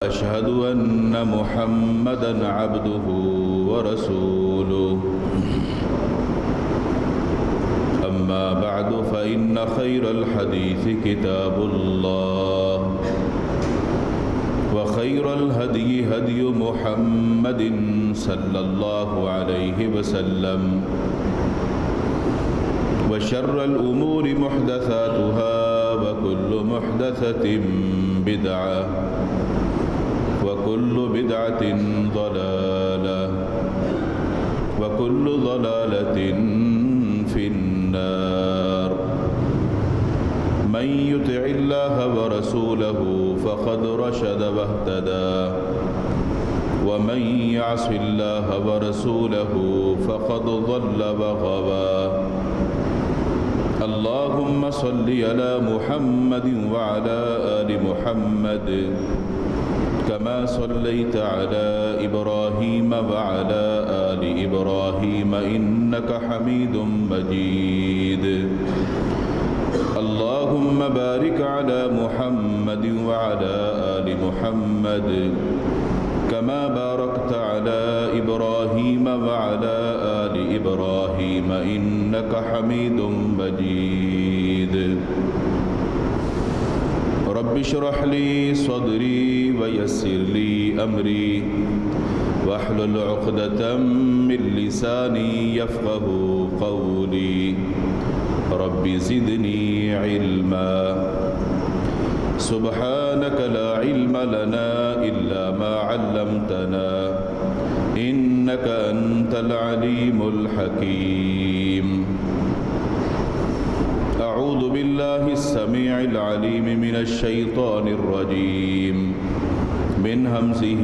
أشهد أن محمدًا عبده ورسوله أما بعد فإن خير الحديث كتاب الله وخير الهدي هدي محمد صلى الله عليه وسلم وشر الأمور محدثاتها وكل محدثة بدعة وكل بدعة ضلالة وكل ضلالة في النار من يطع الله ورسوله فقد رشد واهتدى ومن يعص الله ورسوله فقد ضل وغوى اللهم صل على محمد وعلى آل محمد كما صليت على إبراهيم وعلى آل إبراهيم إنك حميد مجيد اللهم بارك على محمد وعلى آل محمد كما باركت على إبراهيم وعلى آل إبراهيم إنك حميد مجيد رب اشرح لي صدري ويسر لي أمري واحلل عقدة من لساني يفقه قولي رب زدني علما سبحانك لا علم لنا إلا ما علمتنا إنك أنت العليم الحكيم أعوذ بالله السميع العليم من الشيطان الرجيم من همزه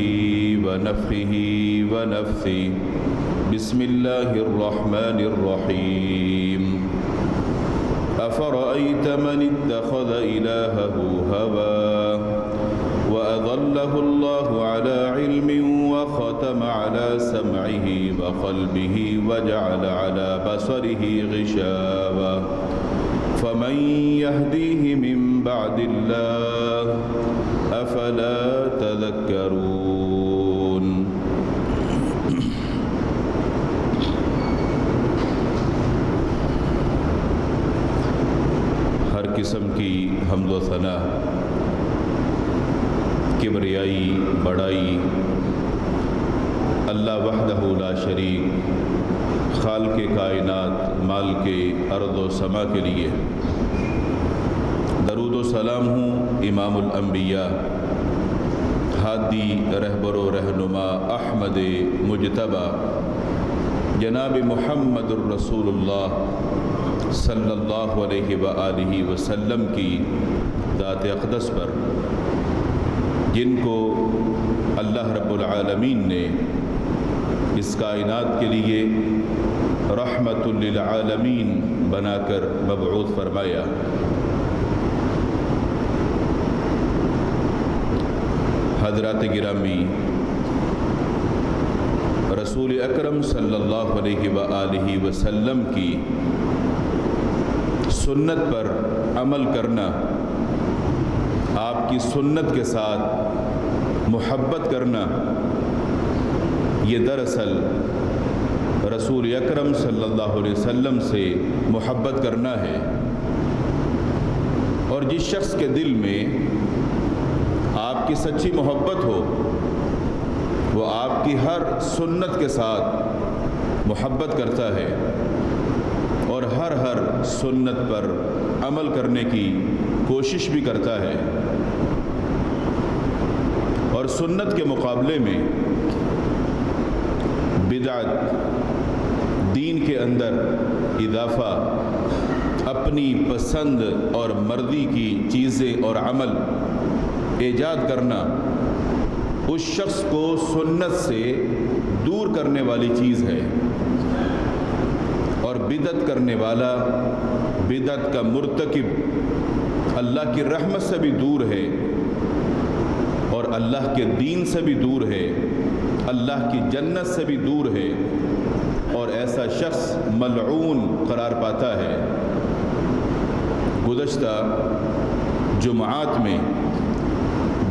ونفخه ونفثه بسم الله الرحمن الرحيم أفرأيت من اتخذ إلهه هواه وأضله الله على علم وختم على سمعه وقلبه وجعل على بصره غشاوة فمن يهديه من بعد الله أفلا تذكرون ہر قسم کی حمد و ثنا کبریائی بڑائی اللہ وحدہ لا شریک خالق کائنات مالک ارض و سما کے لیے درود و سلام ہوں امام الانبیاء ہادی رہبر و رہنما احمد مجتبی جناب محمد الرسول اللہ صلی اللہ علیہ وآلہ وسلم کی ذات اقدس پر جن کو اللہ رب العالمین نے اس کائنات کے لیے رحمت للعالمین بنا کر مبعوث فرمایا۔ حضرات گرامی، رسول اکرم صلی اللہ علیہ وآلہ وسلم کی سنت پر عمل کرنا، آپ کی سنت کے ساتھ محبت کرنا، یہ دراصل رسول اکرم صلی اللہ علیہ وسلم سے محبت کرنا ہے۔ اور جس شخص کے دل میں آپ کی سچی محبت ہو وہ آپ کی ہر سنت کے ساتھ محبت کرتا ہے اور ہر سنت پر عمل کرنے کی کوشش بھی کرتا ہے۔ اور سنت کے مقابلے میں بدعت، دین کے اندر اضافہ، اپنی پسند اور مرضی کی چیزیں اور عمل ایجاد کرنا اس شخص کو سنت سے دور کرنے والی چیز ہے، اور بدعت کرنے والا، بدعت کا مرتکب اللہ کی رحمت سے بھی دور ہے اور اللہ کے دین سے بھی دور ہے، اللہ کی جنت سے بھی دور ہے، اور ایسا شخص ملعون قرار پاتا ہے۔ گزشتہ جمعات میں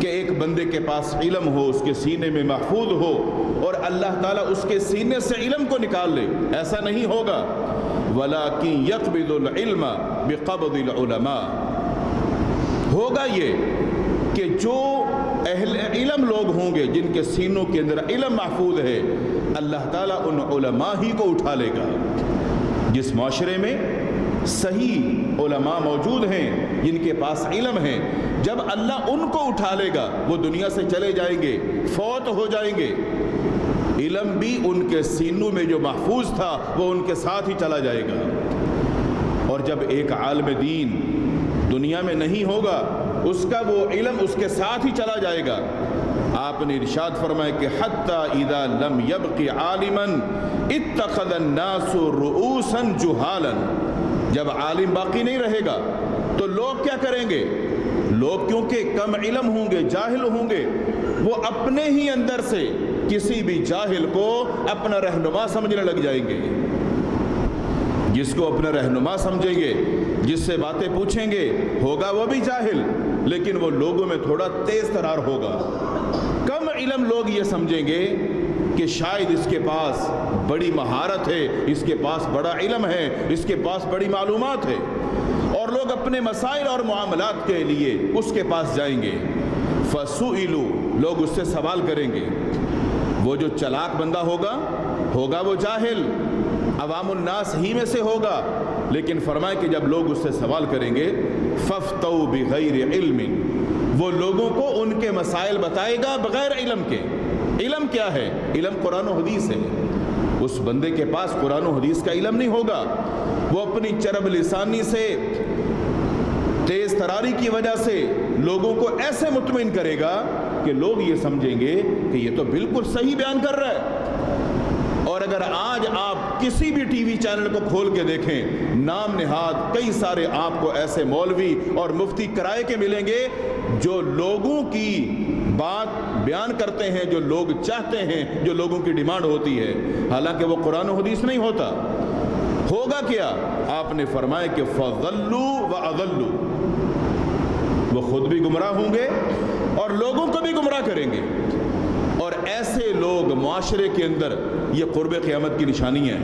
کہ ایک بندے کے پاس علم ہو، اس کے سینے میں محفوظ ہو اور اللہ تعالیٰ اس کے سینے سے علم کو نکال لے، ایسا نہیں ہوگا۔ وَلَٰكِن يَقْبِضُ الْعِلْمَ بِقَبْضِ الْعُلَمَاءِ، ہوگا یہ کہ جو اہل علم لوگ ہوں گے جن کے سینوں کے اندر علم محفوظ ہے، اللہ تعالیٰ ان علماء ہی کو اٹھا لے گا۔ جس معاشرے میں صحیح علماء موجود ہیں جن کے پاس علم ہے، جب اللہ ان کو اٹھا لے گا وہ دنیا سے چلے جائیں گے، فوت ہو جائیں گے، علم بھی ان کے سینوں میں جو محفوظ تھا وہ ان کے ساتھ ہی چلا جائے گا۔ اور جب ایک عالم دین دنیا میں نہیں ہوگا، اس کا وہ علم اس کے ساتھ ہی چلا جائے گا۔ آپ نے ارشاد فرمایا کہ حتی اذا لم یبق عالما اتخذ الناس رؤوسا جہالا، جب عالم باقی نہیں رہے گا تو لوگ کیا کریں گے؟ لوگ کیونکہ کم علم ہوں گے، جاہل ہوں گے، وہ اپنے ہی اندر سے کسی بھی جاہل کو اپنا رہنما سمجھنے لگ جائیں گے۔ جس کو اپنا رہنما سمجھیں گے، جس سے باتیں پوچھیں گے، ہوگا وہ بھی جاہل لیکن وہ لوگوں میں تھوڑا تیز ترار ہوگا۔ کم علم لوگ یہ سمجھیں گے کہ شاید اس کے پاس بڑی مہارت ہے، اس کے پاس بڑا علم ہے، اس کے پاس بڑی معلومات ہے، اور لوگ اپنے مسائل اور معاملات کے لیے اس کے پاس جائیں گے۔ فَسُئِلُوا، لوگ اس سے سوال کریں گے۔ وہ جو چلاک بندہ ہوگا وہ جاہل، عوام الناس ہی میں سے ہوگا، لیکن فرمائے کہ جب لوگ اس سے سوال کریں گے فَافْتَوْا بِغَيْرِ عِلْمٍ، وہ لوگوں کو ان کے مسائل بتائے گا بغیر علم کے۔ علم کیا ہے؟ علم قرآن و حدیث ہے۔ اس بندے کے پاس قرآن و حدیث کا علم نہیں ہوگا، وہ اپنی چرب لسانی سے، تیز تراری کی وجہ سے لوگوں کو ایسے مطمئن کرے گا کہ لوگ یہ سمجھیں گے کہ یہ تو بالکل صحیح بیان کر رہا ہے۔ اور اگر آج آپ کسی بھی ٹی وی چینل کو کھول کے دیکھیں، نام نہاد کئی سارے آپ کو ایسے مولوی اور مفتی کرائے کے ملیں گے جو لوگوں کی بات بیان کرتے ہیں، جو لوگ چاہتے ہیں، جو لوگوں کی ڈیمانڈ ہوتی ہے، حالانکہ وہ قرآن و حدیث نہیں ہوتا۔ ہوگا کیا؟ آپ نے فرمایا کہ فَضَلُّوا وَأَضَلُّوا، وہ خود بھی گمراہ ہوں گے اور لوگوں کو بھی گمراہ کریں گے۔ اور ایسے لوگ معاشرے کے اندر یہ قرب قیامت کی نشانی ہے۔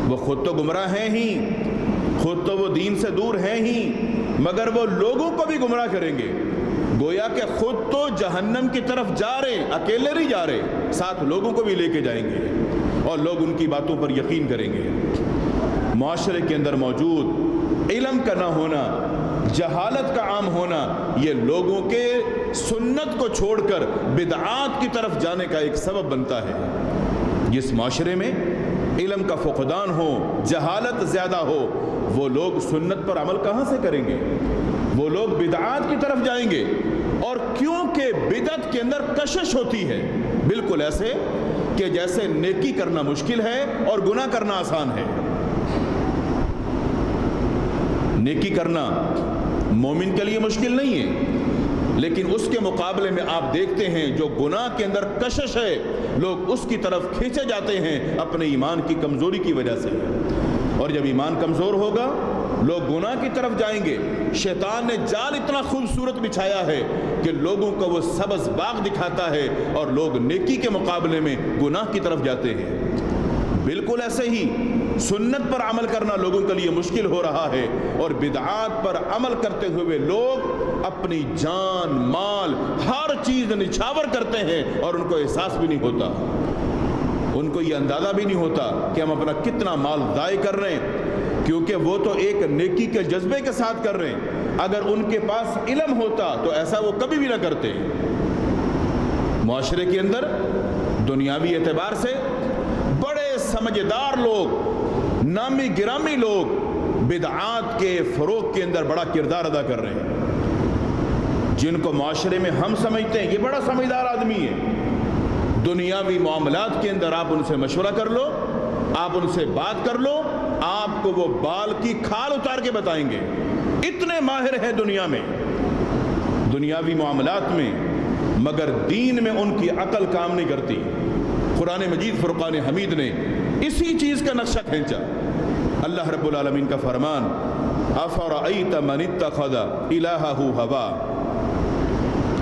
وہ خود تو گمراہ ہیں ہی، خود تو وہ دین سے دور ہیں ہی، مگر وہ لوگوں کو بھی گمراہ کریں گے۔ گویا کہ خود تو جہنم کی طرف جا رہے، اکیلے نہیں جا رہے، ساتھ لوگوں کو بھی لے کے جائیں گے اور لوگ ان کی باتوں پر یقین کریں گے۔ معاشرے کے اندر موجود علم کا نہ ہونا، جہالت کا عام ہونا، یہ لوگوں کے سنت کو چھوڑ کر بدعات کی طرف جانے کا ایک سبب بنتا ہے۔ جس معاشرے میں علم کا فقدان ہو، جہالت زیادہ ہو، وہ لوگ سنت پر عمل کہاں سے کریں گے؟ وہ لوگ بدعات کی طرف جائیں گے۔ اور کیونکہ بدعت کے اندر کشش ہوتی ہے، بالکل ایسے کہ جیسے نیکی کرنا مشکل ہے اور گناہ کرنا آسان ہے۔ نیکی کرنا مومن کے لیے مشکل نہیں ہے، لیکن اس کے مقابلے میں آپ دیکھتے ہیں جو گناہ کے اندر کشش ہے، لوگ اس کی طرف کھینچے جاتے ہیں اپنے ایمان کی کمزوری کی وجہ سے۔ اور جب ایمان کمزور ہوگا لوگ گناہ کی طرف جائیں گے۔ شیطان نے جال اتنا خوبصورت بچھایا ہے کہ لوگوں کو وہ سبز باغ دکھاتا ہے اور لوگ نیکی کے مقابلے میں گناہ کی طرف جاتے ہیں۔ بالکل ایسے ہی سنت پر عمل کرنا لوگوں کے لیے مشکل ہو رہا ہے، اور بدعات پر عمل کرتے ہوئے لوگ اپنی جان، مال، ہر چیز نچھاور کرتے ہیں اور ان کو احساس بھی نہیں ہوتا، ان کو یہ اندازہ بھی نہیں ہوتا کہ ہم اپنا کتنا مال ضائع کر رہے ہیں، کیونکہ وہ تو ایک نیکی کے جذبے کے ساتھ کر رہے ہیں۔ اگر ان کے پاس علم ہوتا تو ایسا وہ کبھی بھی نہ کرتے۔ معاشرے کے اندر دنیاوی اعتبار سے بڑے سمجھدار لوگ، نامی گرامی لوگ بدعات کے فروغ کے اندر بڑا کردار ادا کر رہے ہیں، جن کو معاشرے میں ہم سمجھتے ہیں یہ بڑا سمجھدار آدمی ہے۔ دنیاوی معاملات کے اندر آپ ان سے مشورہ کر لو، آپ ان سے بات کر لو، آپ کو وہ بال کی کھال اتار کے بتائیں گے، اتنے ماہر ہیں دنیا میں دنیاوی معاملات میں، مگر دین میں ان کی عقل کام نہیں کرتی۔ قرآن مجید فرقان حمید نے اسی چیز کا نقشہ کھینچا۔ اللہ رب العالمین کا فرمان، افرأیت من اتخذ الہہ ہوا،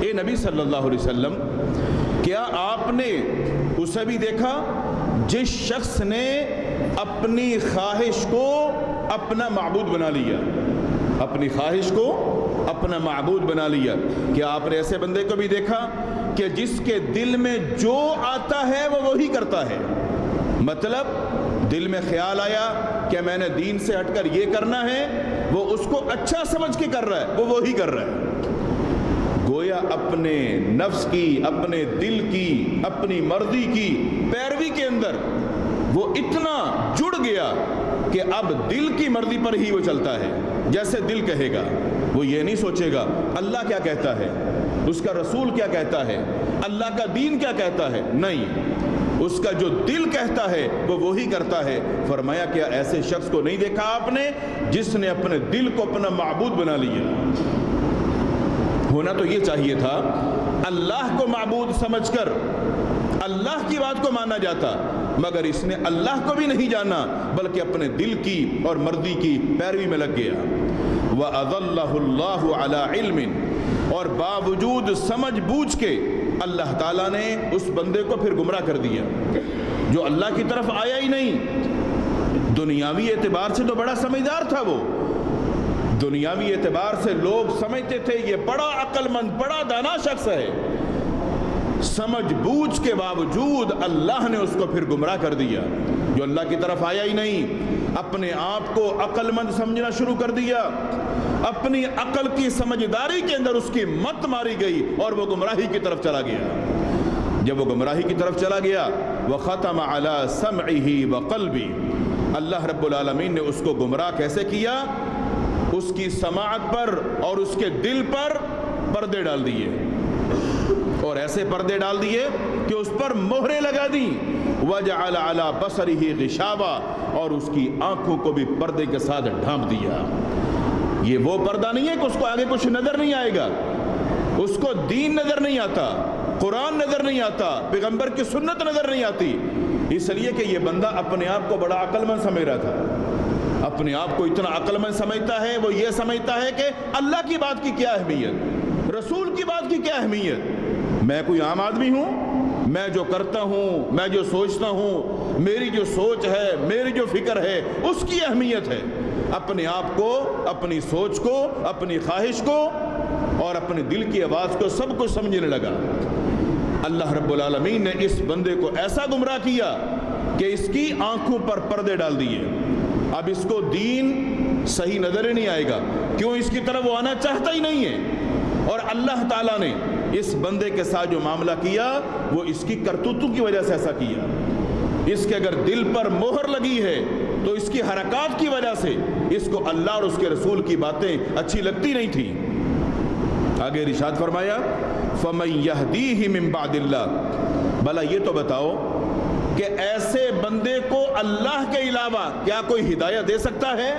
اے نبی صلی اللہ علیہ وسلم، کیا آپ نے اسے بھی دیکھا جس شخص نے اپنی خواہش کو اپنا معبود بنا لیا؟ اپنی خواہش کو اپنا معبود بنا لیا۔ کیا آپ نے ایسے بندے کو بھی دیکھا کہ جس کے دل میں جو آتا ہے وہ وہی کرتا ہے؟ مطلب دل میں خیال آیا کہ میں نے دین سے ہٹ کر یہ کرنا ہے، وہ اس کو اچھا سمجھ کے کر رہا ہے، وہ وہی کر رہا ہے۔ گویا اپنے نفس کی، اپنے دل کی، اپنی مرضی کی پیروی کے اندر وہ اتنا جڑ گیا کہ اب دل کی مرضی پر ہی وہ چلتا ہے، جیسے دل کہے گا۔ وہ یہ نہیں سوچے گا اللہ کیا کہتا ہے، اس کا رسول کیا کہتا ہے، اللہ کا دین کیا کہتا ہے، نہیں، اس کا جو دل کہتا ہے وہ وہی کرتا ہے۔ فرمایا کیا ایسے شخص کو نہیں دیکھا آپ نے جس نے اپنے دل کو اپنا معبود بنا لیا؟ ہونا تو یہ چاہیے تھا اللہ کو معبود سمجھ کر اللہ کی بات کو مانا جاتا، مگر اس نے اللہ کو بھی نہیں جانا بلکہ اپنے دل کی اور مرضی کی پیروی میں لگ گیا۔ وَأَضَلَّهُ اللَّهُ عَلَىٰ عِلْمٍ، اور باوجود سمجھ بوجھ کے اللہ تعالیٰ نے اس بندے کو پھر گمراہ کر دیا جو اللہ کی طرف آیا ہی نہیں۔ دنیاوی اعتبار سے تو بڑا سمجھدار تھا، وہ دنیاوی اعتبار سے لوگ سمجھتے تھے یہ بڑا عقل مند، بڑا دانا شخص ہے، سمجھ بوجھ کے باوجود اللہ نے اس کو پھر گمراہ کر دیا۔ جو اللہ کی طرف آیا ہی نہیں اپنے آپ کو عقل مند سمجھنا شروع کر دیا، اپنی عقل کی سمجھداری کے اندر اس کی مت ماری گئی اور وہ گمراہی کی طرف چلا گیا۔ جب وہ گمراہی کی طرف چلا گیا وَخَتَمَ عَلَىٰ سَمْعِهِ وَقَلْبِهِ، اللہ رب العالمین نے اس کو گمراہ کیسے کیا؟ اس کی سماعت پر اور اس کے دل پر پردے ڈال دیے، اور ایسے پردے ڈال دیے کہ اس پر مہریں لگا دیں۔ وَجَعَلَ عَلَىٰ بَصَرِهِ غِشَاوَةً، اور اس کی آنکھوں کو بھی پردے کے ساتھ ڈھانپ دیا۔ یہ وہ پردہ نہیں ہے کہ اس کو آگے کچھ نظر نہیں آئے گا، اس کو دین نظر نہیں آتا، قرآن نظر نہیں آتا، پیغمبر کی سنت نظر نہیں آتی، اس لیے کہ یہ بندہ اپنے آپ کو بڑا عقل مند سمجھ رہا تھا۔ اپنے آپ کو اتنا عقل مند سمجھتا ہے، وہ یہ سمجھتا ہے کہ اللہ کی بات کی کیا اہمیت، رسول کی بات کی کیا اہمیت، میں کوئی عام آدمی ہوں، میں جو کرتا ہوں، میں جو سوچتا ہوں، میری جو سوچ ہے، میری جو فکر ہے، اس کی اہمیت ہے۔ اپنے آپ کو، اپنی سوچ کو، اپنی خواہش کو اور اپنے دل کی آواز کو سب کچھ سمجھنے لگا۔ اللہ رب العالمین نے اس بندے کو ایسا گمراہ کیا کہ اس کی آنکھوں پر پردے ڈال دیے۔ اب اس کو دین صحیح نظر ہی نہیں آئے گا، کیوں؟ اس کی طرف وہ آنا چاہتا ہی نہیں ہے۔ اور اللہ تعالیٰ نے اس بندے کے ساتھ جو معاملہ کیا وہ اس کی کرتوتوں کی وجہ سے ایسا کیا۔ اس کے اگر دل پر مہر لگی ہے تو اس کی حرکات کی وجہ سے اس کو اللہ اور اس کے رسول کی باتیں اچھی لگتی نہیں تھیں۔ آگے ارشاد فرمایا فَمَن يَهْدِيهِ مِن بَعْدِ اللَّهِ، بھلا یہ تو بتاؤ کہ ایسے بندے کو اللہ کے علاوہ کیا کوئی ہدایت دے سکتا ہے؟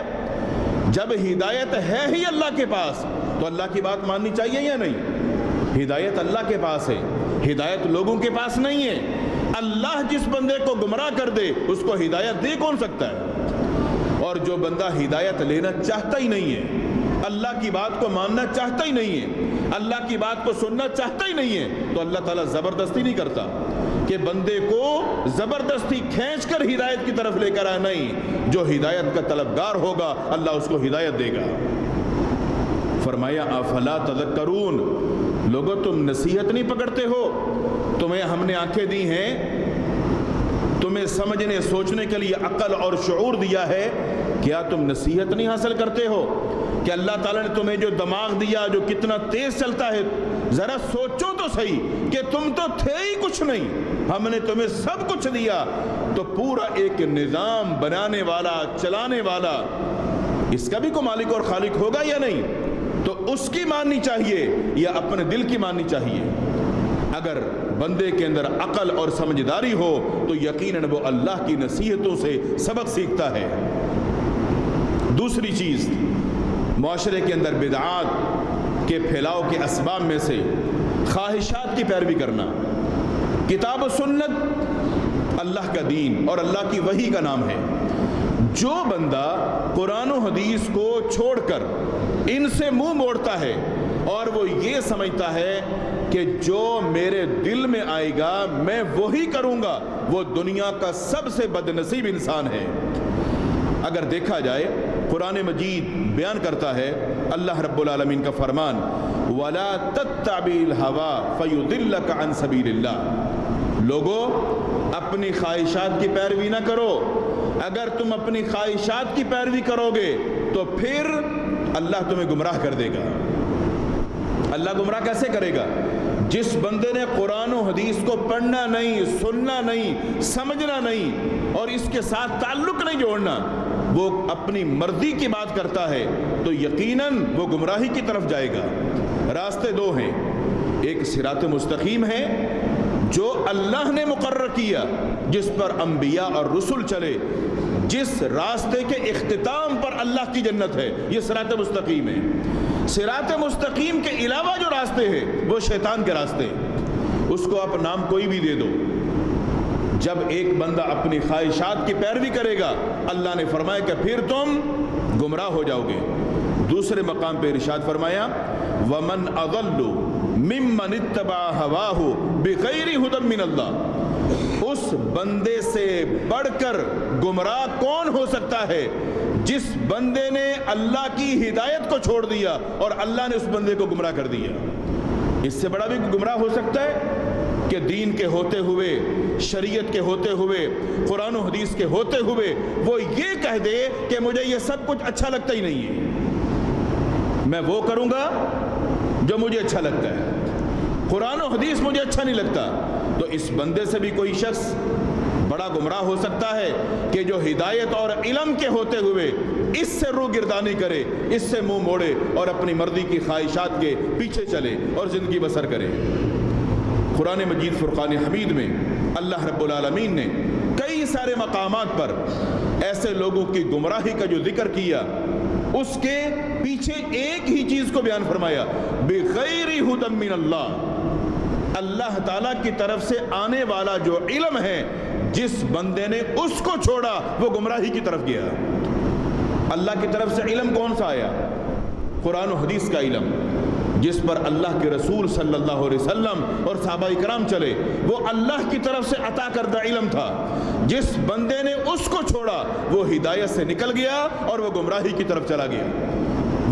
جب ہدایت ہے ہی اللہ کے پاس تو اللہ کی بات ماننی چاہیے یا نہیں؟ ہدایت اللہ کے پاس ہے، ہدایت لوگوں کے پاس نہیں ہے۔ اللہ جس بندے کو گمراہ کر دے اس کو ہدایت دے کون سکتا ہے؟ اور جو بندہ ہدایت لینا چاہتا ہی نہیں ہے، اللہ کی بات کو ماننا چاہتا ہی نہیں ہے، اللہ کی بات کو سننا چاہتا ہی نہیں ہے، تو اللہ تعالیٰ زبردستی نہیں کرتا کہ بندے کو زبردستی کھینچ کر ہدایت کی طرف لے کر آئے، نہیں، جو ہدایت کا طلبگار ہوگا اللہ اس کو ہدایت دے گا۔ فرمایا افلا تذکرون، لوگو تم نصیحت نہیں پکڑتے ہو؟ تمہیں ہم نے آنکھیں دی ہیں، تمہیں سمجھنے سوچنے کے لیے عقل اور شعور دیا ہے، کیا تم نصیحت نہیں حاصل کرتے ہو؟ کہ اللہ تعالیٰ نے تمہیں جو دماغ دیا جو کتنا تیز چلتا ہے، ذرا سوچو تو صحیح کہ تم تو تھے ہی کچھ نہیں، ہم نے تمہیں سب کچھ دیا، تو پورا ایک نظام بنانے والا، چلانے والا، اس کا بھی کوئی مالک اور خالق ہوگا یا نہیں؟ تو اس کی ماننی چاہیے یا اپنے دل کی ماننی چاہیے؟ اگر بندے کے اندر عقل اور سمجھداری ہو تو یقیناً وہ اللہ کی نصیحتوں سے سبق سیکھتا ہے۔ دوسری چیز، معاشرے کے اندر بدعات کے پھیلاؤ کے اسباب میں سے خواہشات کی پیروی کرنا۔ کتاب و سنت اللہ کا دین اور اللہ کی وحی کا نام ہے۔ جو بندہ قرآن و حدیث کو چھوڑ کر ان سے منہ موڑتا ہے، اور وہ یہ سمجھتا ہے کہ جو میرے دل میں آئے گا میں وہی کروں گا، وہ دنیا کا سب سے بدنصیب انسان ہے۔ اگر دیکھا جائے قرآن مجید بیان کرتا ہے اللہ رب العالمین کا فرمان وَلَا تَتَّبِعِ الْهَوَىٰ فَيُضِلَّكَ عَن سَبِيلِ اللَّهِ، لوگو اپنی خواہشات کی پیروی نہ کرو، اگر تم اپنی خواہشات کی پیروی کرو گے تو پھر اللہ تمہیں گمراہ کر دے گا۔ اللہ گمراہ کیسے کرے گا؟ جس بندے نے قرآن و حدیث کو پڑھنا نہیں، سننا نہیں، سمجھنا نہیں اور اس کے ساتھ تعلق نہیں جوڑنا، وہ اپنی مرضی کی بات کرتا ہے تو یقیناً وہ گمراہی کی طرف جائے گا۔ راستے دو ہیں، ایک صراط مستقیم ہے جو اللہ نے مقرر کیا، جس پر انبیاء اور رسل چلے، جس راستے کے اختتام پر اللہ کی جنت ہے، یہ صراط مستقیم ہے۔ صراط مستقیم کے علاوہ جو راستے ہیں وہ شیطان کے راستے ہیں، اس کو آپ نام کوئی بھی دے دو۔ جب ایک بندہ اپنی خواہشات کی پیروی کرے گا اللہ نے فرمایا کہ پھر تم گمراہ ہو جاؤ گے۔ دوسرے مقام پہ ارشاد فرمایا وَمَنْ أَضَلُّ مِمَّنِ اتَّبَعَ هَوَاهُ بِغَيْرِ هُدًى مِّنَ اللَّهِ، اس بندے سے بڑھ کر گمراہ کون ہو سکتا ہے جس بندے نے اللہ کی ہدایت کو چھوڑ دیا اور اللہ نے اس بندے کو گمراہ کر دیا۔ اس سے بڑا بھی گمراہ ہو سکتا ہے کہ دین کے ہوتے ہوئے، شریعت کے ہوتے ہوئے، قرآن و حدیث کے ہوتے ہوئے وہ یہ کہہ دے کہ مجھے یہ سب کچھ اچھا لگتا ہی نہیں ہے، میں وہ کروں گا جو مجھے اچھا لگتا ہے، قرآن و حدیث مجھے اچھا نہیں لگتا۔ تو اس بندے سے بھی کوئی شخص بڑا گمراہ ہو سکتا ہے کہ جو ہدایت اور علم کے ہوتے ہوئے اس سے رو گردانی کرے، اس سے منہ موڑے اور اپنی مرضی کی خواہشات کے پیچھے چلے اور زندگی بسر کرے۔ قرآن مجید فرقان حمید میں اللہ رب العالمین نے کئی سارے مقامات پر ایسے لوگوں کی گمراہی کا جو ذکر کیا، اس کے پیچھے ایک ہی چیز کو بیان فرمایا بغیر ھدی من اللہ، اللہ تعالیٰ کی طرف سے آنے والا جو علم ہے جس بندے نے اس کو چھوڑا وہ گمراہی کی طرف گیا۔ اللہ کی طرف سے علم کون سا آیا؟ قرآن و حدیث کا علم، جس پر اللہ کے رسول صلی اللہ علیہ وسلم اور صحابہ کرام چلے، وہ اللہ کی طرف سے عطا کردہ علم تھا۔ جس بندے نے اس کو چھوڑا وہ ہدایت سے نکل گیا اور وہ گمراہی کی طرف چلا گیا۔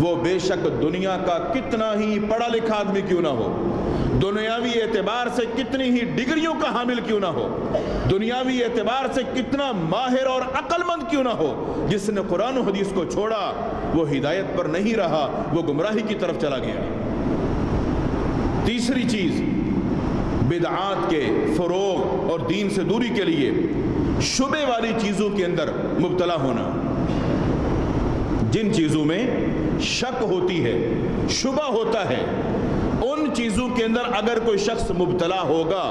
وہ بے شک دنیا کا کتنا ہی پڑھا لکھا آدمی کیوں نہ ہو، دنیاوی اعتبار سے کتنی ہی ڈگریوں کا حامل کیوں نہ ہو، دنیاوی اعتبار سے کتنا ماہر اور عقل مند کیوں نہ ہو، جس نے قرآن و حدیث کو چھوڑا وہ ہدایت پر نہیں رہا، وہ گمراہی کی طرف چلا گیا۔ تیسری چیز، بدعات کے فروغ اور دین سے دوری کے لیے شبہ والی چیزوں کے اندر مبتلا ہونا۔ جن چیزوں میں شک ہوتی ہے، شبہ ہوتا ہے، ان چیزوں کے اندر اگر کوئی شخص مبتلا ہوگا،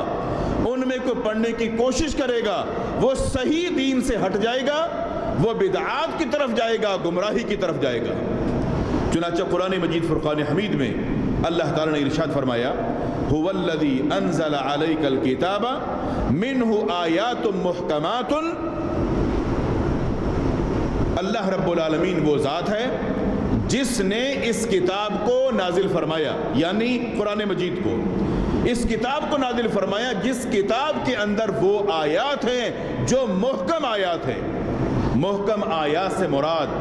ان میں کوئی پڑھنے کی کوشش کرے گا، وہ صحیح دین سے ہٹ جائے گا، وہ بدعات کی طرف جائے گا، گمراہی کی طرف جائے گا۔ چنانچہ قرآن مجید فرقان حمید میں اللہ تعالیٰ نے ارشاد فرمایا هو الذی انزل علیک الکتاب منہ آیات محکمات، اللہ رب العالمین وہ ذات ہے جس نے اس کتاب کو نازل فرمایا، یعنی قرآن مجید کو، اس کتاب کو نازل فرمایا جس کتاب کے اندر وہ آیات ہیں جو محکم آیات ہیں۔ محکم آیات سے مراد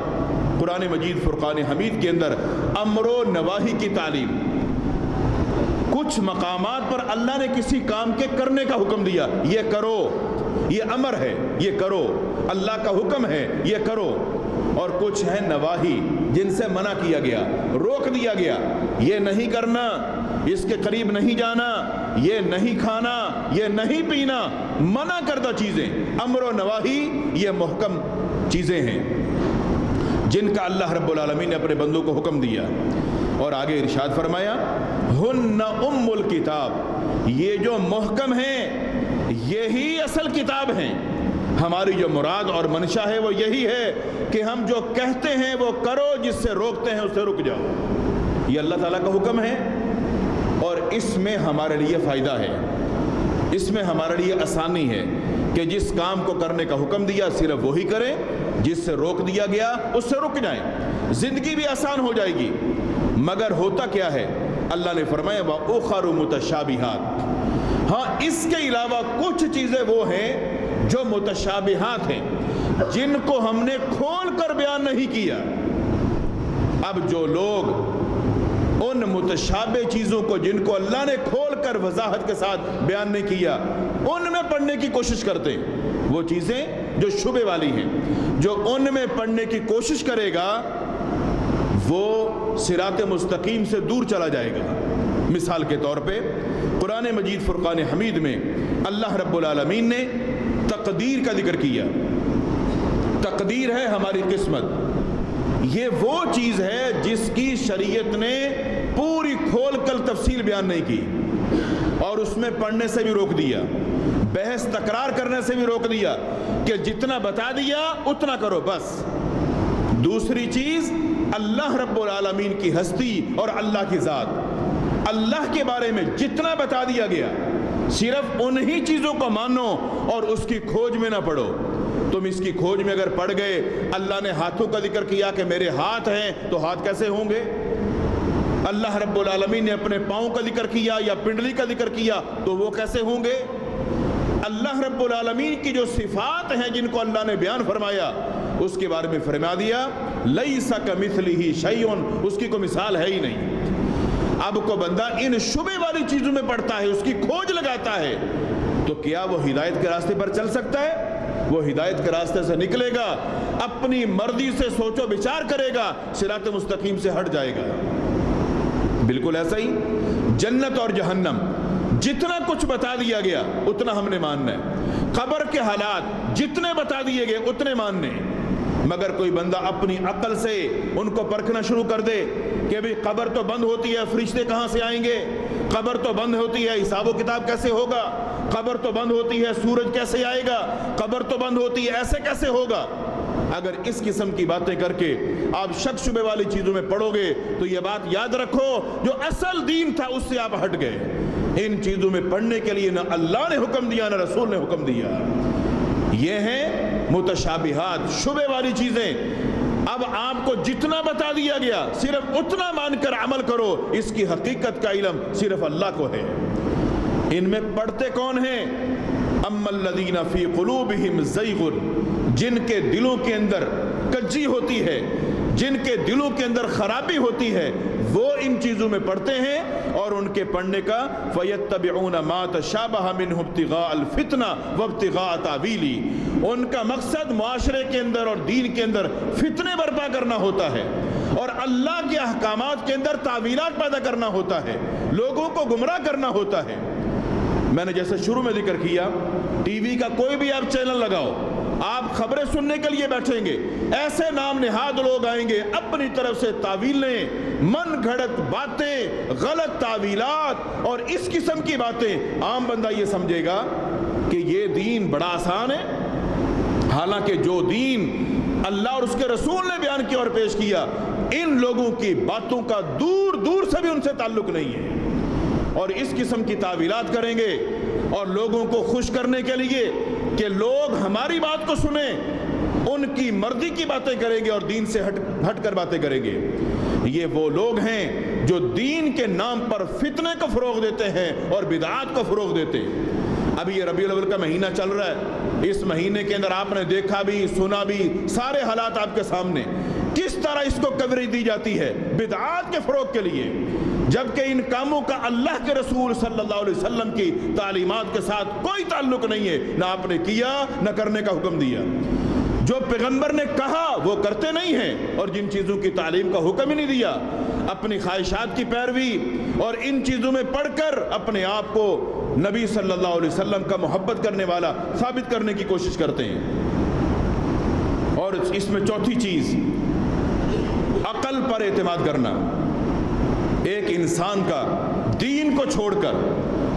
قرآن مجید فرقان حمید کے اندر امر و نواہی کی تعلیم۔ کچھ مقامات پر اللہ نے کسی کام کے کرنے کا حکم دیا، یہ کرو، یہ امر ہے، یہ کرو، اللہ کا حکم ہے، یہ کرو، اور کچھ ہیں نواہی جن سے منع کیا گیا، روک دیا گیا، یہ نہیں کرنا، اس کے قریب نہیں جانا، یہ نہیں کھانا، یہ نہیں پینا، منع کردہ چیزیں، امر و نواہی یہ محکم چیزیں ہیں جن کا اللہ رب العالمین نے اپنے بندوں کو حکم دیا۔ اور آگے ارشاد فرمایا ہن ام الکتاب، یہ جو محکم ہیں یہی اصل کتاب ہیں۔ ہماری جو مراد اور منشا ہے وہ یہی ہے کہ ہم جو کہتے ہیں وہ کرو، جس سے روکتے ہیں اس سے رک جاؤ، یہ اللہ تعالیٰ کا حکم ہے، اور اس میں ہمارے لیے فائدہ ہے، اس میں ہمارے لیے آسانی ہے کہ جس کام کو کرنے کا حکم دیا صرف وہی کریں، جس سے روک دیا گیا اس سے رک جائیں، زندگی بھی آسان ہو جائے گی۔ مگر ہوتا کیا ہے اللہ نے فرمایا وَأُخَرُ مُتَشَابِهَاتٌ، ہاں اس کے علاوہ کچھ چیزیں وہ ہیں جو متشابہات ہیں، جن کو ہم نے کھول کر بیان نہیں کیا۔ اب جو لوگ ان متشابہ چیزوں کو جن کو اللہ نے کھول کر وضاحت کے ساتھ بیان نہیں کیا ان میں پڑھنے کی کوشش کرتے ہیں، وہ چیزیں جو شبہ والی ہیں، جو ان میں پڑھنے کی کوشش کرے گا وہ صراط مستقیم سے دور چلا جائے گا۔ مثال کے طور پہ قرآن مجید فرقان حمید میں اللہ رب العالمین نے تقدیر کا ذکر کیا۔ تقدیر ہے ہماری قسمت، یہ وہ چیز ہے جس کی شریعت نے پوری کھول کر تفصیل بیان نہیں کی اور اس میں پڑھنے سے بھی روک دیا، بحث تکرار کرنے سے بھی روک دیا کہ جتنا بتا دیا اتنا کرو بس۔ دوسری چیز اللہ رب العالمین کی ہستی اور اللہ کی ذات، اللہ کے بارے میں جتنا بتا دیا گیا صرف انہی چیزوں کو مانو اور اس کی کھوج میں نہ پڑو۔ تم اس کی کھوج میں اگر پڑ گئے، اللہ نے ہاتھوں کا ذکر کیا کہ میرے ہاتھ ہیں، تو ہاتھ کیسے ہوں گے؟ اللہ رب العالمین نے اپنے پاؤں کا ذکر کیا یا پنڈلی کا ذکر کیا تو وہ کیسے ہوں گے؟ اللہ رب العالمین کی جو صفات ہیں جن کو اللہ نے بیان فرمایا اس کے بارے میں فرما دیا لیس کمثلہ شیء، اس کی کوئی مثال ہے ہی نہیں۔ اب کو بندہ ان شبہ والی چیزوں میں پڑتا ہے، اس کی کھوج لگاتا ہے، تو کیا وہ ہدایت کے راستے پر چل سکتا ہے؟ وہ ہدایت کے راستے سے نکلے گا، اپنی مرضی سے سوچ و بچار کرے گا، صراط مستقیم سے ہٹ جائے گا۔ بالکل ایسا ہی جنت اور جہنم جتنا کچھ بتا دیا گیا اتنا ہم نے ماننا ہے، قبر کے حالات جتنے بتا دیے گئے اتنے ماننے ہیں، مگر کوئی بندہ اپنی عقل سے ان کو پرکھنا شروع کر دے کہ بھی قبر تو بند ہوتی ہے، فرشتے کہاں سے آئیں گے، قبر تو بند ہوتی ہے، حساب و کتاب کیسے ہوگا، قبر تو بند ہوتی ہے، سورج کیسے آئے گا، قبر تو بند ہوتی ہے، ایسے کیسے ہوگا۔ اگر اس قسم کی باتیں کر کے آپ شک شبے والی چیزوں میں پڑو گے تو یہ بات یاد رکھو جو اصل دین تھا اس سے آپ ہٹ گئے۔ ان چیزوں میں پڑھنے کے لیے نہ اللہ نے حکم دیا نہ رسول نے حکم دیا۔ یہ ہیں متشابہات، شبے والی چیزیں۔ اب آپ کو جتنا بتا دیا گیا صرف اتنا مان کر عمل کرو، اس کی حقیقت کا علم صرف اللہ کو ہے۔ ان میں پڑھتے کون ہیں؟ اما الذین فی قلوبہم زیغ، جن کے دلوں کے اندر کجی ہوتی ہے، جن کے دلوں کے اندر خرابی ہوتی ہے، وہ ان چیزوں میں پڑھتے ہیں اور ان کے پڑھنے کا فَيَتَّبِعُونَ مَا تَشَابَهَ مِنْهُ ابْتِغَاءَ الْفِتْنَةِ وَابْتِغَاءَ تَأْوِيلِهِ، ان کا مقصد معاشرے کے اندر اور دین کے اندر فتنے برپا کرنا ہوتا ہے اور اللہ کے احکامات کے اندر تعویلات پیدا کرنا ہوتا ہے، لوگوں کو گمراہ کرنا ہوتا ہے۔ میں نے جیسے شروع میں ذکر کیا، ٹی وی کا کوئی بھی آپ چینل لگاؤ، آپ خبریں سننے کے لیے بیٹھیں گے، ایسے نام نہاد لوگ آئیں گے اپنی طرف سے تعویلیں، من گھڑت باتیں، غلط تعویلات اور اس قسم کی باتیں۔ عام بندہ یہ سمجھے گا کہ یہ دین بڑا آسان ہے، حالانکہ جو دین اللہ اور اس کے رسول نے بیان کیا اور پیش کیا، ان لوگوں کی باتوں کا دور دور سے بھی ان سے تعلق نہیں ہے، اور اس قسم کی تعویلات کریں گے اور لوگوں کو خوش کرنے کے لیے کہ لوگ ہماری بات کو سنیں، ان کی مرضی کی باتیں کریں گے اور دین سے ہٹ کر باتیں کریں گے۔ یہ وہ لوگ ہیں جو دین کے نام پر فتنے کو فروغ دیتے ہیں اور بدعات کو فروغ دیتے ہیں۔ ابھی یہ ربیع الاول کا مہینہ چل رہا ہے، اس مہینے کے اندر آپ نے دیکھا بھی سنا بھی، سارے حالات آپ کے سامنے، کس طرح اس کو کوریج دی جاتی ہے بدعات کے فروغ کے لیے، جبکہ ان کاموں کا اللہ کے رسول صلی اللہ علیہ وسلم کی تعلیمات کے ساتھ کوئی تعلق نہیں ہے، نہ آپ نے کیا نہ کرنے کا حکم دیا۔ جو پیغمبر نے کہا وہ کرتے نہیں ہیں اور جن چیزوں کی تعلیم کا حکم ہی نہیں دیا، اپنی خواہشات کی پیروی اور ان چیزوں میں پڑھ کر اپنے آپ کو نبی صلی اللہ علیہ وسلم کا محبت کرنے والا ثابت کرنے کی کوشش کرتے ہیں۔ اور اس میں چوتھی چیز عقل پر اعتماد کرنا۔ ایک انسان کا دین کو چھوڑ کر،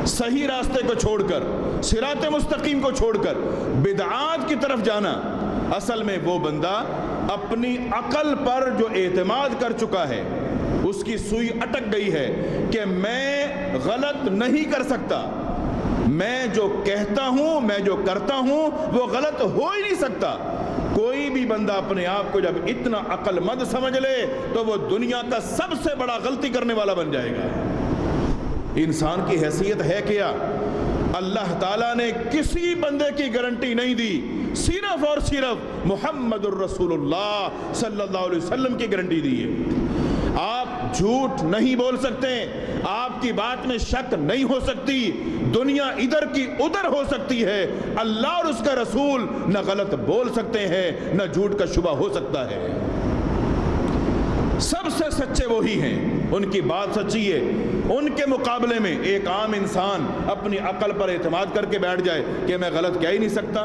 صحیح راستے کو چھوڑ کر، صراط مستقیم کو چھوڑ کر بدعات کی طرف جانا، اصل میں وہ بندہ اپنی عقل پر جو اعتماد کر چکا ہے، اس کی سوئی اٹک گئی ہے کہ میں غلط نہیں کر سکتا، میں جو کہتا ہوں، میں جو کرتا ہوں وہ غلط ہو ہی نہیں سکتا۔ کوئی بھی بندہ اپنے آپ کو جب اتنا عقل مند سمجھ لے تو وہ دنیا کا سب سے بڑا غلطی کرنے والا بن جائے گا۔ انسان کی حیثیت ہے کیا؟ اللہ تعالیٰ نے کسی بندے کی گارنٹی نہیں دی، صرف اور صرف محمد الرسول اللہ صلی اللہ علیہ وسلم کی گارنٹی دی ہے۔ آپ جھوٹ نہیں بول سکتے، آپ کی بات میں شک نہیں ہو سکتی، دنیا ادھر کی ادھر ہو سکتی ہے، اللہ اور اس کا رسول نہ غلط بول سکتے ہیں نہ جھوٹ کا شبہ ہو سکتا ہے۔ سب سے سچے وہی ہیں، ان کی بات سچی ہے۔ ان کے مقابلے میں ایک عام انسان اپنی عقل پر اعتماد کر کے بیٹھ جائے کہ میں غلط کہہ ہی نہیں سکتا،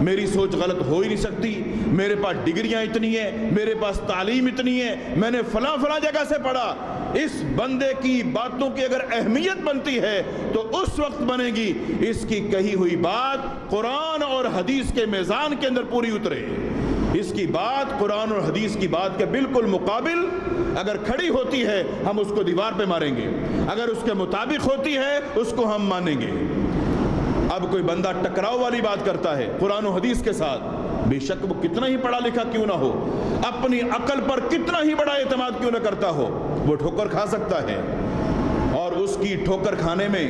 میری سوچ غلط ہو ہی نہیں سکتی، میرے پاس ڈگریاں اتنی ہیں، میرے پاس تعلیم اتنی ہے، میں نے فلاں فلاں جگہ سے پڑھا، اس بندے کی باتوں کی اگر اہمیت بنتی ہے تو اس وقت بنے گی اس کی کہی ہوئی بات قرآن اور حدیث کے میزان کے اندر پوری اترے۔ اس کی بات قرآن اور حدیث کی بات کے بالکل مقابل اگر کھڑی ہوتی ہے ہم اس کو دیوار پہ ماریں گے، اگر اس کے مطابق ہوتی ہے اس کو ہم مانیں گے۔ اب کوئی بندہ ٹکراؤ والی بات کرتا ہے قرآن و حدیث کے ساتھ، بے شک وہ کتنا ہی پڑھا لکھا کیوں نہ ہو، اپنی عقل پر کتنا ہی بڑا اعتماد کیوں نہ کرتا ہو، وہ ٹھوکر کھا سکتا ہے، اور اس کی ٹھوکر کھانے میں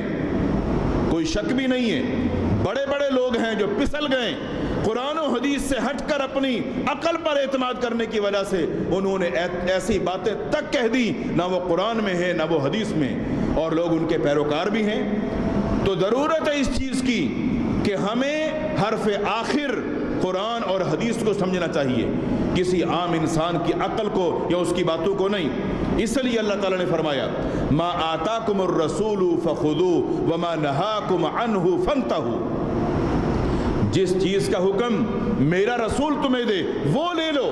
کوئی شک بھی نہیں ہے۔ بڑے بڑے لوگ ہیں جو پھسل گئے، قرآن و حدیث سے ہٹ کر اپنی عقل پر اعتماد کرنے کی وجہ سے انہوں نے ایسی باتیں تک کہہ دی نہ وہ قرآن میں ہے نہ وہ حدیث میں، اور لوگ ان کے پیروکار بھی ہیں۔ تو ضرورت ہے اس چیز کی کہ ہمیں حرف آخر قرآن اور حدیث کو سمجھنا چاہیے، کسی عام انسان کی عقل کو یا اس کی باتوں کو نہیں۔ اس لیے اللہ تعالیٰ نے فرمایا ما آتاکم الرسول فخذوہ وما نہاکم عنہ فانتہوا، جس چیز کا حکم میرا رسول تمہیں دے وہ لے لو،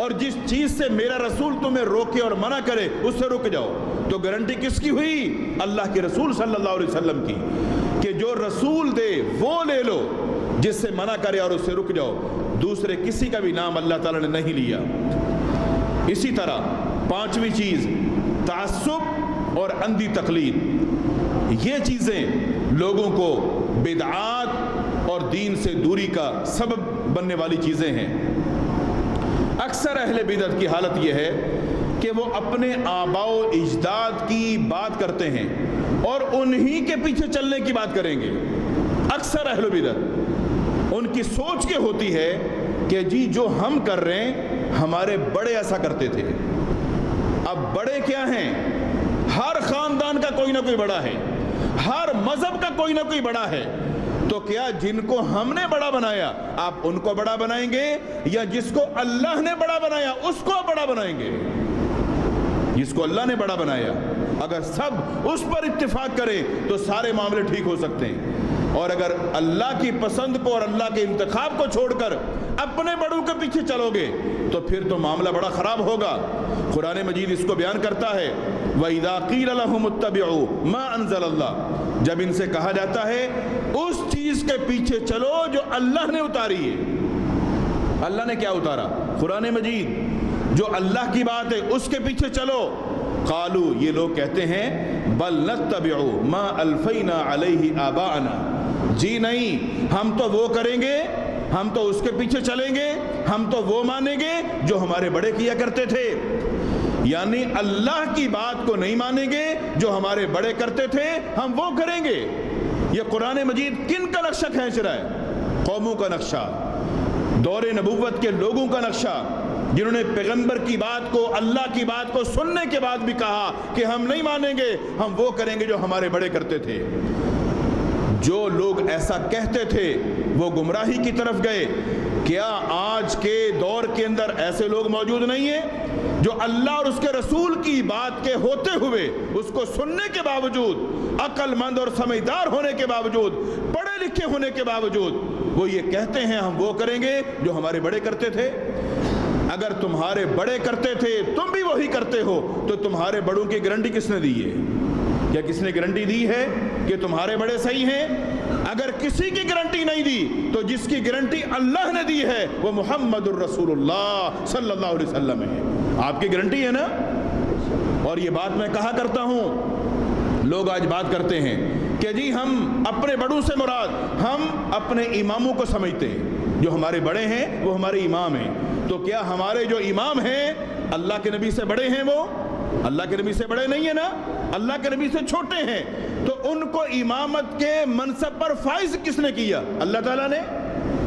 اور جس چیز سے میرا رسول تمہیں روکے اور منع کرے اس سے رک جاؤ۔ تو گارنٹی کس کی ہوئی؟ اللہ کے رسول صلی اللہ علیہ وسلم کی، کہ جو رسول دے وہ لے لو، جس سے منع کرے اور اس سے رک جاؤ۔ دوسرے کسی کا بھی نام اللہ تعالیٰ نے نہیں لیا۔ اسی طرح پانچویں چیز تعصب اور اندھی تقلید، یہ چیزیں لوگوں کو بدعات اور دین سے دوری کا سبب بننے والی چیزیں ہیں۔ اکثر اہل بدعت کی حالت یہ ہے کہ وہ اپنے آباء و اجداد کی بات کرتے ہیں اور انہی کے پیچھے چلنے کی بات کریں گے۔ اکثر اہل بدعت ان کی سوچ کے ہوتی ہے کہ جی جو ہم کر رہے ہیں ہمارے بڑے ایسا کرتے تھے۔ اب بڑے کیا ہیں؟ ہر خاندان کا کوئی نہ کوئی بڑا ہے، ہر مذہب کا کوئی نہ کوئی بڑا ہے، تو کیا جن کو ہم نے بڑا بنایا آپ ان کو بڑا بنائیں گے، یا جس کو اللہ نے بڑا بنایا اس کو بڑا بنائیں گے؟ جس کو اللہ نے بڑا بنایا اگر سب اس پر اتفاق کریں تو سارے معاملے ٹھیک ہو سکتے ہیں، اور اگر اللہ کی پسند کو اور اللہ کے انتخاب کو چھوڑ کر اپنے بڑوں کے پیچھے چلو گے تو پھر تو معاملہ بڑا خراب ہوگا۔ قرآن مجید اس کو بیان کرتا ہے وَإِذَا قِيلَ لَهُمُ اتَّبِعُوا مَا أَنزَلَ اللَّهُ، جب ان سے کہا جاتا ہے اس چیز کے پیچھے چلو جو اللہ نے اتاری ہے۔ اللہ نے کیا اتارا؟ قرآن مجید، جو اللہ کی بات ہے اس کے پیچھے چلو۔ قالو، یہ لوگ کہتے ہیں بل نتبع ما الفینا علیہ آباءنا، جی نہیں ہم تو وہ کریں گے، ہم تو اس کے پیچھے چلیں گے، ہم تو وہ مانیں گے جو ہمارے بڑے کیا کرتے تھے۔ یعنی اللہ کی بات کو نہیں مانیں گے، جو ہمارے بڑے کرتے تھے ہم وہ کریں گے۔ یہ قرآن مجید کن کا نقشہ کھینچ رہا ہے؟ قوموں کا نقشہ، دور نبوت کے لوگوں کا نقشہ، جنہوں نے پیغمبر کی بات کو، اللہ کی بات کو سننے کے بعد بھی کہا کہ ہم نہیں مانیں گے، ہم وہ کریں گے جو ہمارے بڑے کرتے تھے۔ جو لوگ ایسا کہتے تھے وہ گمراہی کی طرف گئے۔ کیا آج کے دور کے اندر ایسے لوگ موجود نہیں ہیں جو اللہ اور اس کے رسول کی بات کے ہوتے ہوئے، اس کو سننے کے باوجود، عقل مند اور سمجھدار ہونے کے باوجود، پڑھے لکھے ہونے کے باوجود وہ یہ کہتے ہیں ہم وہ کریں گے جو ہمارے بڑے کرتے تھے؟ اگر تمہارے بڑے کرتے تھے تم بھی وہی کرتے ہو تو تمہارے بڑوں کی گارنٹی کس نے دی ہے؟ کیا کس نے گارنٹی دی ہے کہ تمہارے بڑے صحیح ہیں؟ اگر کسی کی گارنٹی نہیں دی تو جس کی گارنٹی اللہ نے دی ہے وہ محمد الرسول اللہ صلی اللہ علیہ وسلم ہے۔ آپ کی گارنٹی ہے نا؟ اور یہ بات میں کہا کرتا ہوں، لوگ آج بات کرتے ہیں کہ جی ہم اپنے بڑوں سے مراد ہم اپنے اماموں کو سمجھتے ہیں، جو ہمارے بڑے ہیں وہ ہمارے امام ہیں۔ تو کیا ہمارے جو امام ہیں اللہ کے نبی سے بڑے ہیں؟ وہ اللہ کے نبی سے بڑے نہیں ہیں نا, اللہ کے نبی سے چھوٹے ہیں, تو ان کو امامت کے منصب پر فائز کس نے کیا؟ اللہ تعالیٰ نے,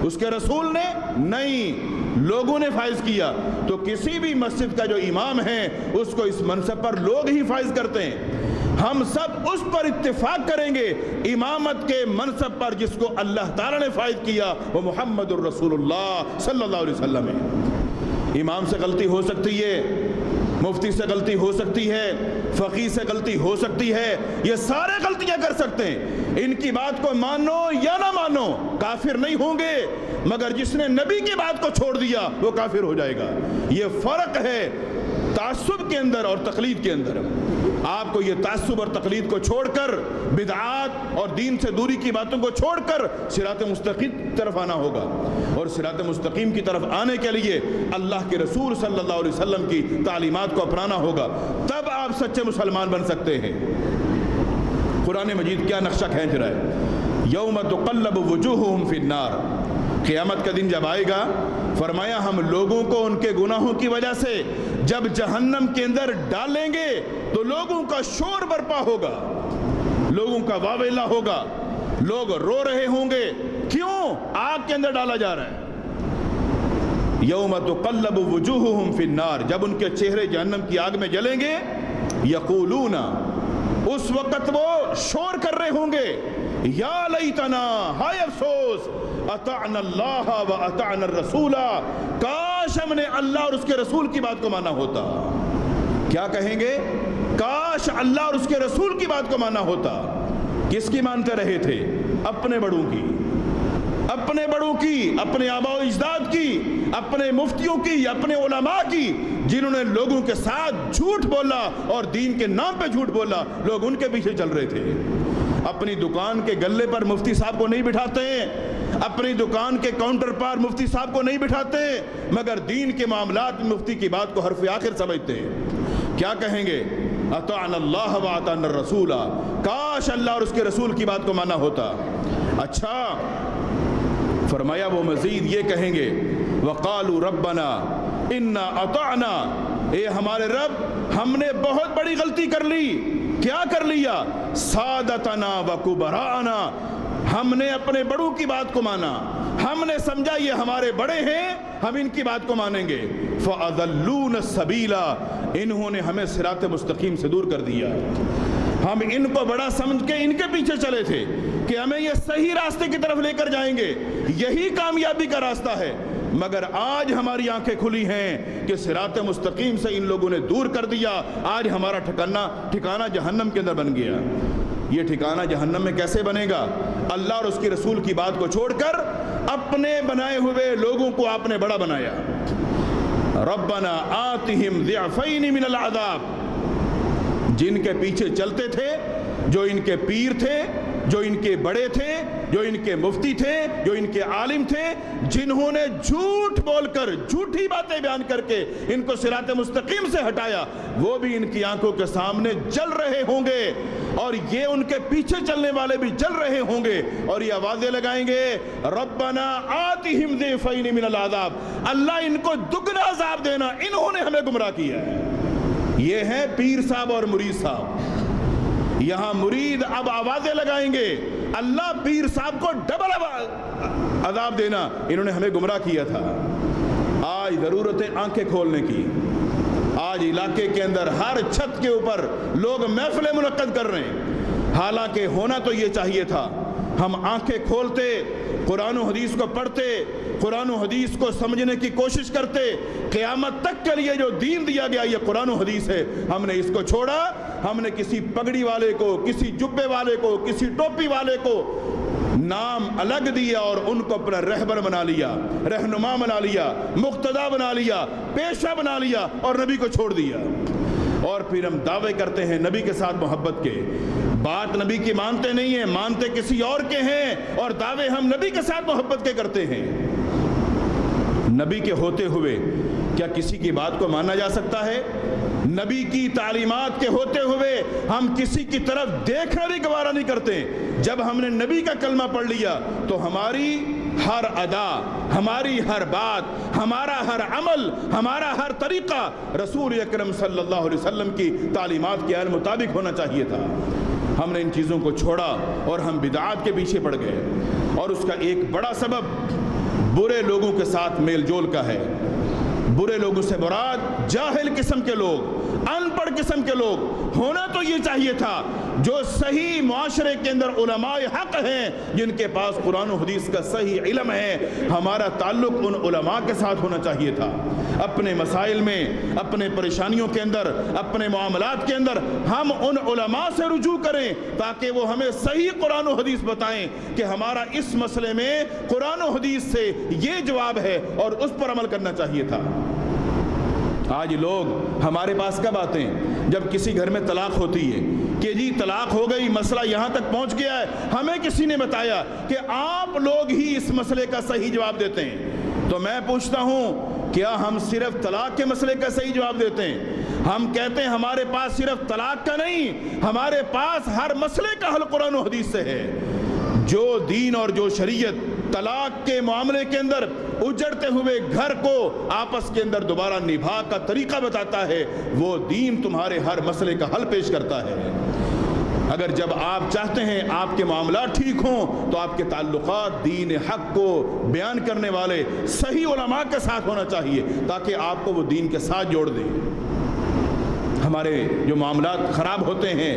اس کے رسول نے؟ نہیں, لوگوں نے فائز کیا. تو کسی بھی مسجد کا جو امام ہے اس کو اس منصب پر لوگ ہی فائز کرتے ہیں. ہم سب اس پر اتفاق کریں گے امامت کے منصب پر جس کو اللہ تعالیٰ نے فائز کیا, وہ محمد الرسول اللہ صلی اللہ علیہ وسلم ہے. امام سے غلطی ہو سکتی ہے, مفتی سے غلطی ہو سکتی ہے, فقیہ سے غلطی ہو سکتی ہے, یہ سارے غلطیاں کر سکتے ہیں. ان کی بات کو مانو یا نہ مانو کافر نہیں ہوں گے, مگر جس نے نبی کی بات کو چھوڑ دیا وہ کافر ہو جائے گا. یہ فرق ہے تعصب کے اندر اور تقلید کے اندر. آپ کو یہ تعصب اور تقلید کو چھوڑ کر, بدعات اور دین سے دوری کی باتوں کو چھوڑ کر صراط مستقیم کی طرف آنا ہوگا. اور صراط مستقیم کی طرف آنے کے لیے اللہ کے رسول صلی اللہ علیہ وسلم کی تعلیمات کو اپنانا ہوگا, تب آپ سچے مسلمان بن سکتے ہیں. قرآن مجید کیا نقشہ کھینچ رہا ہے, یوم تقلب وجوہہم فی النار, قیامت کا دن جب آئے گا, فرمایا ہم لوگوں کو ان کے گناہوں کی وجہ سے جب جہنم کے اندر ڈالیں گے تو لوگوں کا شور برپا ہوگا, لوگوں کا واویلا ہوگا, لوگ رو رہے ہوں گے. کیوں؟ آگ کے اندر ڈالا جا رہا ہے. یوم تقلب وجوہہم فی النار, جب ان کے چہرے جہنم کی آگ میں جلیں گے, یقولون, اس وقت وہ شور کر رہے ہوں گے, یا لیتنا, ہائے افسوس, اطعنا اللہ و اطعنا الرسول, کاش ہم نے اللہ اور اس کے رسول کی بات کو مانا ہوتا. کیا کہیں گے؟ کاش اللہ اور اس کے رسول کی بات کو مانا ہوتا. کس کی مانتے رہے تھے؟ اپنے بڑوں کی, اپنے بڑوں کی, اپنے آباء و اجداد کی, اپنے مفتیوں کی, اپنے علماء کی, جنہوں نے لوگوں کے ساتھ جھوٹ بولا اور دین کے نام پہ جھوٹ بولا. لوگ ان کے پیچھے چل رہے تھے. اپنی دکان کے گلے پر مفتی صاحب کو نہیں بٹھاتے, اپنی دکان کے کاؤنٹر پر مفتی صاحب کو نہیں بٹھاتے, مگر دین کے معاملات میں مفتی کی بات کو حرف آخر سمجھتے ہیں. کیا کہیں گے؟ اطعنا اللہ و اطعنا الرسول, کاش اللہ اور اس کے رسول کی بات کو مانا ہوتا. اچھا, فرمایا وہ مزید یہ کہیں گے, وقالوا ربنا انا اطعنا, اے ہمارے رب ہم نے بہت بڑی غلطی کر لی. کیا کر لیا؟ سادتنا و کبراءنا, ہم نے اپنے بڑوں کی بات کو مانا, ہم نے سمجھا یہ ہمارے بڑے ہیں, ہم ان کی بات کو مانیں گے. فَأَضَلُّونَ السَّبِيلَ, انہوں نے ہمیں صراط مستقیم سے دور کر دیا. ہم ان کو بڑا سمجھ کے ان کے پیچھے چلے تھے کہ ہمیں یہ صحیح راستے کی طرف لے کر جائیں گے, یہی کامیابی کا راستہ ہے, مگر آج ہماری آنکھیں کھلی ہیں کہ صراط مستقیم سے ان لوگوں نے دور کر دیا. آج ہمارا ٹھکانہ جہنم کے اندر بن گیا. یہ ٹھکانہ جہنم میں کیسے بنے گا؟ اللہ اور اس کی رسول کی بات کو چھوڑ کر اپنے بنائے ہوئے لوگوں کو آپ نے بڑا بنایا. ربنا آتہم ضعفین من العذاب, جن کے پیچھے چلتے تھے, جو ان کے پیر تھے, جو ان کے بڑے تھے, جو ان کے مفتی تھے, جو ان کے عالم تھے, جنہوں نے جھوٹ بول کر, جھوٹی باتیں بیان کر کے ان کو صراط مستقیم سے ہٹایا, وہ بھی ان کی آنکھوں کے سامنے جل رہے ہوں گے, اور یہ ان کے پیچھے چلنے والے بھی جل رہے ہوں گے, اور یہ آوازیں لگائیں گے, ربنا آتہم ضعفین من العذاب, اللہ ان کو دگنا عذاب دینا, انہوں نے ہمیں گمراہ کیا ہے. یہ ہے پیر صاحب اور مرید صاحب. یہاں مرید اب آوازیں لگائیں گے, اللہ پیر صاحب کو ڈبل عذاب دینا, انہوں نے ہمیں گمراہ کیا تھا. آج ضرورت ہے آنکھیں کھولنے کی. آج علاقے کے اندر ہر چھت کے اوپر لوگ محفلیں منعقد کر رہے ہیں, حالانکہ ہونا تو یہ چاہیے تھا ہم آنکھیں کھولتے, قرآن و حدیث کو پڑھتے, قرآن و حدیث کو سمجھنے کی کوشش کرتے. قیامت تک کے لیے جو دین دیا گیا یہ قرآن و حدیث ہے, ہم نے اس کو چھوڑا. ہم نے کسی پگڑی والے کو, کسی جبے والے کو, کسی ٹوپی والے کو نام الگ دیا اور ان کو اپنا رہبر بنا لیا, رہنما بنا لیا, مقتدا بنا لیا, پیشہ بنا لیا, اور نبی کو چھوڑ دیا. اور پھر ہم دعوے کرتے ہیں نبی کے ساتھ محبت کے, بات نبی کی مانتے نہیں ہیں, مانتے کسی اور کے ہیں, اور دعوے ہم نبی کے ساتھ محبت کے کرتے ہیں. نبی کے ہوتے ہوئے کیا کسی کی بات کو مانا جا سکتا ہے؟ نبی کی تعلیمات کے ہوتے ہوئے ہم کسی کی طرف دیکھنا بھی گوارا نہیں کرتے. جب ہم نے نبی کا کلمہ پڑھ لیا تو ہماری ہر ادا، ہماری ہر بات، ہمارا ہر عمل، ہمارا ہر طریقہ رسول اکرم صلی اللہ علیہ وسلم کی تعلیمات کے مطابق ہونا چاہیے تھا۔ ہم نے ان چیزوں کو چھوڑا اور ہم بدعات کے پیچھے پڑ گئے، اور اس کا ایک بڑا سبب برے لوگوں کے ساتھ میل جول کا ہے۔ برے لوگوں سے مراد جاہل قسم کے لوگ، ان پڑھ قسم کے لوگ۔ ہونا تو یہ چاہیے تھا جو صحیح معاشرے کے اندر علماء حق ہیں، جن کے پاس قرآن و حدیث کا صحیح علم ہے، ہمارا تعلق ان علماء کے ساتھ ہونا چاہیے تھا۔ اپنے مسائل میں، اپنے پریشانیوں کے اندر، اپنے معاملات کے اندر ہم ان علماء سے رجوع کریں تاکہ وہ ہمیں صحیح قرآن و حدیث بتائیں کہ ہمارا اس مسئلے میں قرآن و حدیث سے یہ جواب ہے اور اس پر عمل کرنا چاہیے تھا۔ آج لوگ ہمارے پاس کب آتے ہیں؟ جب کسی گھر میں طلاق ہوتی ہے کہ جی طلاق ہو گئی، مسئلہ یہاں تک پہنچ گیا ہے، ہمیں کسی نے بتایا کہ آپ لوگ ہی اس مسئلے کا صحیح جواب دیتے ہیں۔ تو میں پوچھتا ہوں، کیا ہم صرف طلاق کے مسئلے کا صحیح جواب دیتے ہیں؟ ہم کہتے ہیں ہمارے پاس صرف طلاق کا نہیں، ہمارے پاس ہر مسئلے کا حل قرآن و حدیث سے ہے۔ جو دین اور جو شریعت طلاق کے معاملے کے اندر اجڑتے ہوئے گھر کو آپس کے اندر دوبارہ نبھا کا طریقہ بتاتا ہے، وہ دین تمہارے ہر مسئلے کا حل پیش کرتا ہے۔ اگر جب آپ چاہتے ہیں آپ کے معاملات ٹھیک ہوں تو آپ کے تعلقات دین حق کو بیان کرنے والے صحیح علماء کے ساتھ ہونا چاہیے تاکہ آپ کو وہ دین کے ساتھ جوڑ دیں۔ ہمارے جو معاملات خراب ہوتے ہیں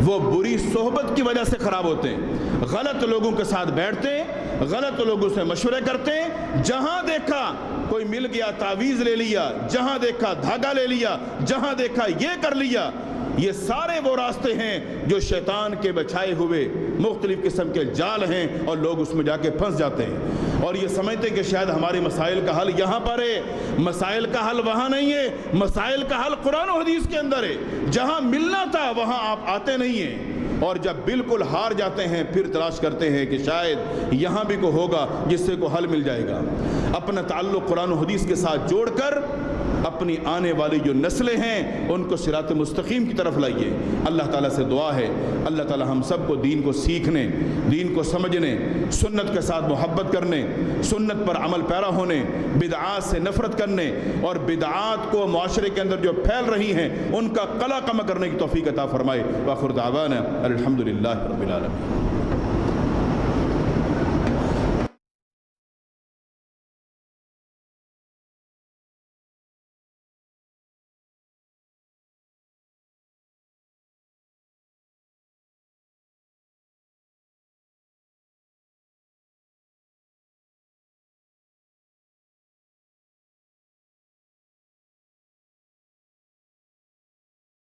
وہ بری صحبت کی وجہ سے خراب ہوتے ہیں۔ غلط لوگوں کے ساتھ بیٹھتے ہیں، غلط لوگوں سے مشورے کرتے ہیں، جہاں دیکھا کوئی مل گیا تعویذ لے لیا، جہاں دیکھا دھاگا لے لیا، جہاں دیکھا یہ کر لیا۔ یہ سارے وہ راستے ہیں جو شیطان کے بچھائے ہوئے مختلف قسم کے جال ہیں اور لوگ اس میں جا کے پھنس جاتے ہیں اور یہ سمجھتے ہیں کہ شاید ہمارے مسائل کا حل یہاں پر ہے۔ مسائل کا حل وہاں نہیں ہے، مسائل کا حل قرآن و حدیث کے اندر ہے۔ جہاں ملنا تھا وہاں آپ آتے نہیں ہیں، اور جب بالکل ہار جاتے ہیں پھر تلاش کرتے ہیں کہ شاید یہاں بھی کوئی ہوگا جس سے کوئی حل مل جائے گا۔ اپنا تعلق قرآن و حدیث کے ساتھ جوڑ کر اپنی آنے والی جو نسلیں ہیں ان کو صراط مستقیم کی طرف لائیے۔ اللہ تعالیٰ سے دعا ہے اللہ تعالیٰ ہم سب کو دین کو سیکھنے، دین کو سمجھنے، سنت کے ساتھ محبت کرنے، سنت پر عمل پیرا ہونے، بدعات سے نفرت کرنے اور بدعات کو معاشرے کے اندر جو پھیل رہی ہیں ان کا قلع کم کرنے کی توفیق عطا فرمائے۔ وآخر دعوانا الحمدللہ رب العالمین۔